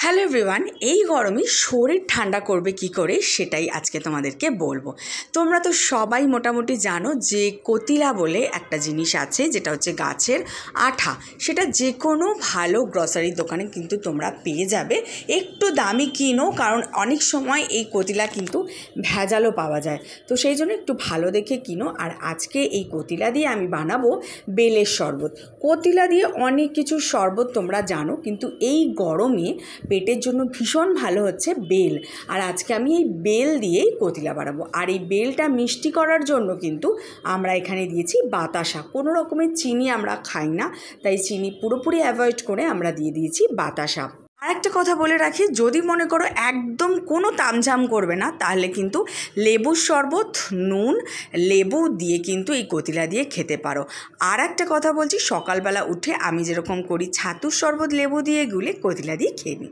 Hello everyone, এই গরমে শরীর ঠান্ডা করবে কি করে সেটাই আজকে তোমাদেরকে বলবো। তোমরা তো সবাই মোটামুটি জানো যে কতিলা বলে একটা জিনিস আছে, যেটা হচ্ছে গাছের আঠা। সেটা যে কোনো ভালো গ্রসারির দোকানে কিন্তু তোমরা পেয়ে যাবে। একটু দামি কিনো, কারণ অনেক সময় এই কতিলা কিন্তু ভেজালও পাওয়া যায়, তো সেই জন্য একটু ভালো দেখে কিনো। আর আজকে এই কতিলা দিয়ে আমি বানাবো বেলের শরবত। কতিলা দিয়ে অনেক কিছু শরবত তোমরা জানো, কিন্তু এই গরমে পেটের জন্য ভীষণ ভালো হচ্ছে বেল। আর আজকে আমি এই বেল দিয়েই কতিলা বানাবো। আর এই বেলটা মিষ্টি করার জন্য কিন্তু আমরা এখানে দিয়েছি বাতাসা। কোনো রকমের চিনি আমরা খাই না, তাই চিনি পুরোপুরি অ্যাভয়েড করে আমরা দিয়ে দিয়েছি বাতাসা। আর একটা কথা বলে রাখি, যদি মনে করো একদম কোনো তামঝাম করবে না, তাহলে কিন্তু লেবুর শরবত, নুন, লেবু দিয়ে কিন্তু এই কতিলা দিয়ে খেতে পারো। আর একটা কথা বলছি, সকালবেলা উঠে আমি যেরকম করি ছাতুর শরবত লেবু দিয়ে গুলে কতিলা দিয়ে খেয়ে নিই।